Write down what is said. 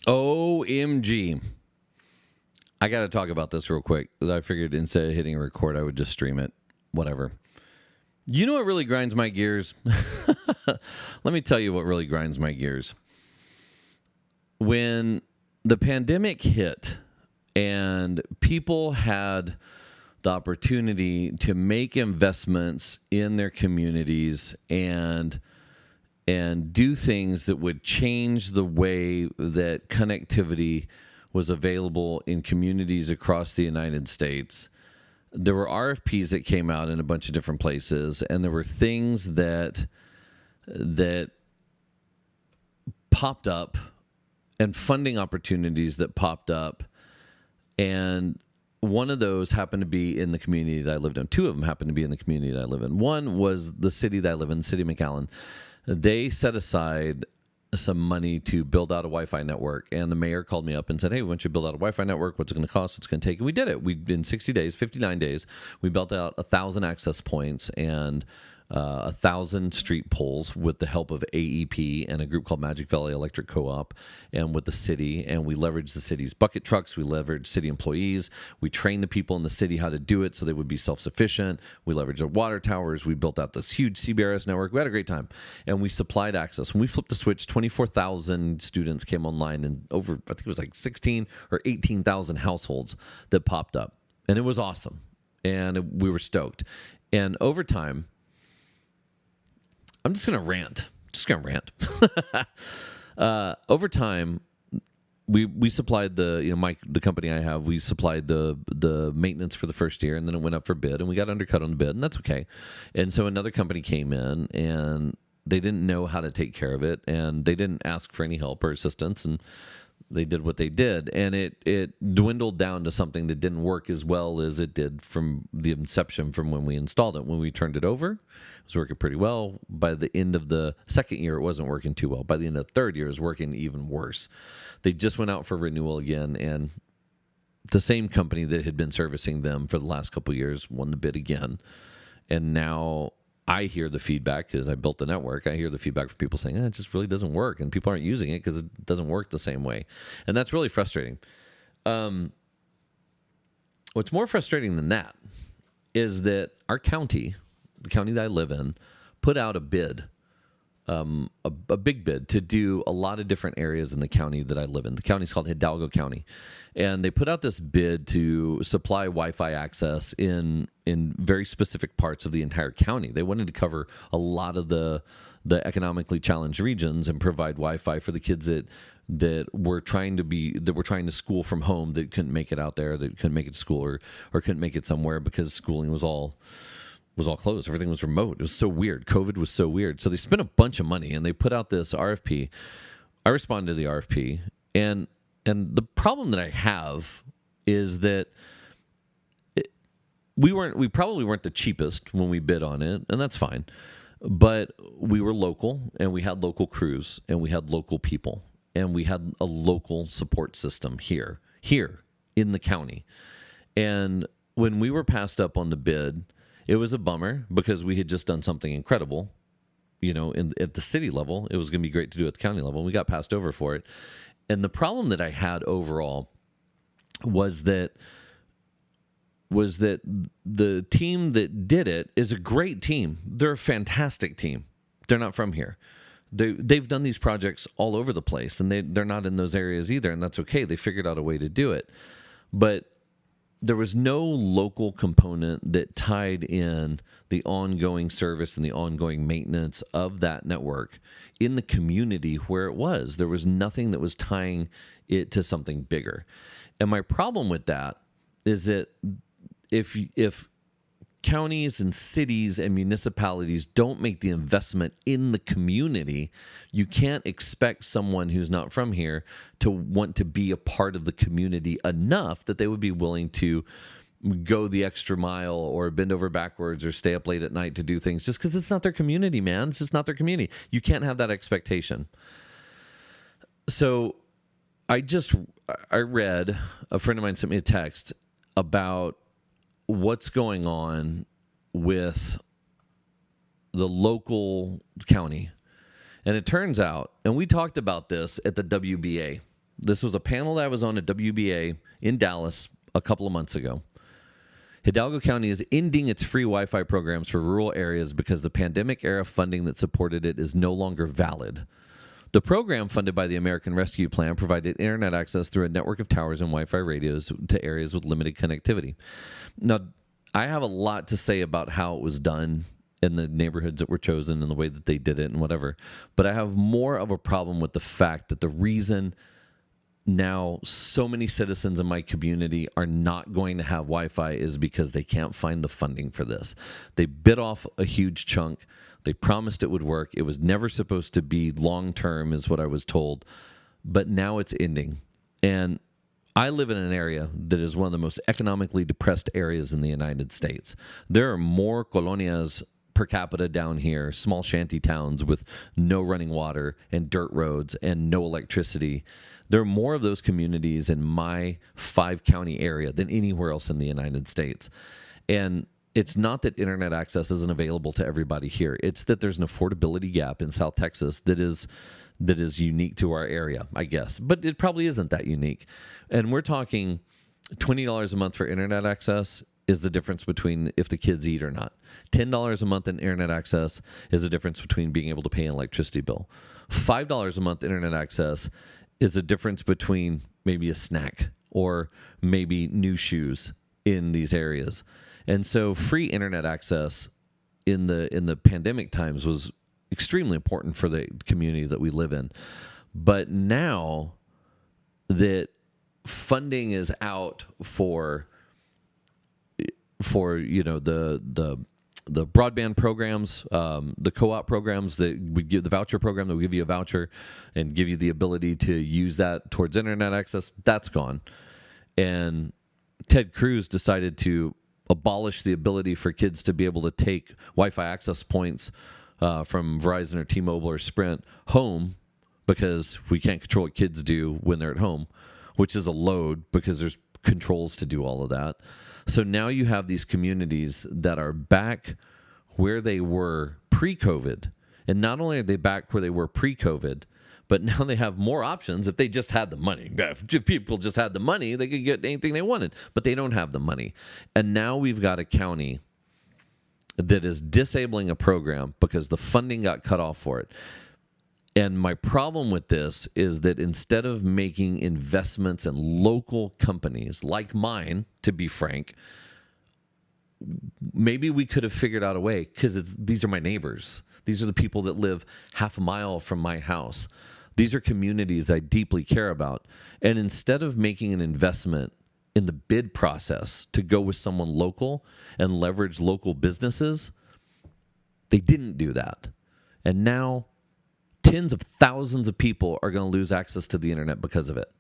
OMG. I got to talk about this real quick. I figured instead of hitting record, I would just stream it. Whatever. You know what really grinds my gears? Let me tell you what really grinds my gears. When the pandemic hit and people had the opportunity to make investments in their communities and do things that would change the way that connectivity was available in communities across the United States, there were RFPs that came out in a bunch of different places, and there were things that popped up and funding opportunities that popped up. And one of those happened to be in the community that I lived in. Two of them happened to be in the community that I live in. One was the city that I live in, the city of McAllen. They set aside some money to build out a Wi-Fi network, and the mayor called me up and said, hey, we want you to build out a Wi-Fi network. What's it going to cost? What's it going to take? And we did it. In 60 days, 59 days, we built out 1,000 access points and 1,000 street poles with the help of AEP and a group called Magic Valley Electric Co-op and with the city. And we leveraged the city's bucket trucks. We leveraged city employees. We trained the people in the city how to do it so they would be self-sufficient. We leveraged the water towers. We built out this huge CBRS network. We had a great time. And we supplied access. When we flipped the switch, 24,000 students came online and over, I think it was like 16 or 18,000 households that popped up. And it was awesome. And we were stoked. And over time, I'm just going to rant. Over time, we supplied the company I have, we supplied the maintenance for the first year, and then it went up for bid, and we got undercut on the bid, and that's okay. And so another company came in, and they didn't know how to take care of it, and they didn't ask for any help or assistance, and they did what they did, and it dwindled down to something that didn't work as well as it did from the inception from when we installed it. When we turned it over, it was working pretty well. By the end of the second year, it wasn't working too well. By the end of the third year, it was working even worse. They just went out for renewal again, and the same company that had been servicing them for the last couple of years won the bid again. And now I hear the feedback, because I built the network, I hear the feedback from people saying, it just really doesn't work, and people aren't using it because it doesn't work the same way. And that's really frustrating. What's more frustrating than that is that our county, the county that I live in, put out a bid, a big bid to do a lot of different areas in the county that I live in. The county's called Hidalgo County. And they put out this bid to supply Wi-Fi access in very specific parts of the entire county. They wanted to cover a lot of the economically challenged regions and provide Wi-Fi for the kids that were trying to school from home, that couldn't make it out there, that couldn't make it to school or couldn't make it somewhere because schooling was all closed. Everything was remote. It was so weird. COVID was so weird. So they spent a bunch of money and they put out this RFP. I responded to the RFP, and the problem that I have is that we probably weren't the cheapest when we bid on it, and that's fine. But we were local, and we had local crews, and we had local people, and we had a local support system here in the county. And when we were passed up on the bid, it was a bummer because we had just done something incredible, at the city level. It was going to be great to do at the county level, and we got passed over for it. And the problem that I had overall was that the team that did it is a great team. They're a fantastic team. They're not from here. They've done these projects all over the place, and they're not in those areas either, and that's okay. They figured out a way to do it. But there was no local component that tied in the ongoing service and the ongoing maintenance of that network in the community where it was. There was nothing that was tying it to something bigger. And my problem with that is that if counties and cities and municipalities don't make the investment in the community, you can't expect someone who's not from here to want to be a part of the community enough that they would be willing to go the extra mile or bend over backwards or stay up late at night to do things just because it's not their community, man. It's just not their community. You can't have that expectation. So I read, a friend of mine sent me a text about what's going on with the local county. And it turns out, and we talked about this at the WBA, This was a panel that I was on at WBA in Dallas a couple of months ago. Hidalgo County is ending its free Wi-Fi programs for rural areas because the pandemic-era funding that supported it is no longer valid. The program, funded by the American Rescue Plan, provided internet access through a network of towers and Wi-Fi radios to areas with limited connectivity. Now, I have a lot to say about how it was done and the neighborhoods that were chosen and the way that they did it and whatever, but I have more of a problem with the fact that the reason now so many citizens in my community are not going to have Wi-Fi is because they can't find the funding for this. They bit off a huge chunk. They promised it would work. It was never supposed to be long-term is what I was told, but now it's ending. And I live in an area that is one of the most economically depressed areas in the United States. There are more colonias per capita down here, small shanty towns with no running water and dirt roads and no electricity. There are more of those communities in my 5-county area than anywhere else in the United States. And it's not that internet access isn't available to everybody here. It's that there's an affordability gap in South Texas that is unique to our area, I guess. But it probably isn't that unique. And we're talking $20 a month for internet access is the difference between if the kids eat or not. $10 a month in internet access is the difference between being able to pay an electricity bill. $5 a month internet access is the difference between maybe a snack or maybe new shoes in these areas. And so free internet access in the pandemic times was extremely important for the community that we live in. But now that funding is out for the broadband programs, the co-op programs that would give the voucher program that would give you a voucher and give you the ability to use that towards internet access, that's gone. And Ted Cruz decided to abolish the ability for kids to be able to take Wi-Fi access points from Verizon or T-Mobile or Sprint home because we can't control what kids do when they're at home, which is a load because there's controls to do all of that. So now you have these communities that are back where they were pre-COVID. And not only are they back where they were pre-COVID, but now they have more options if they just had the money. If people just had the money, they could get anything they wanted. But they don't have the money. And now we've got a county that is disabling a program because the funding got cut off for it. And my problem with this is that instead of making investments in local companies like mine, to be frank, maybe we could have figured out a way because these are my neighbors. These are the people that live half a mile from my house. These are communities I deeply care about. And instead of making an investment in the bid process to go with someone local and leverage local businesses, they didn't do that. And now tens of thousands of people are going to lose access to the internet because of it.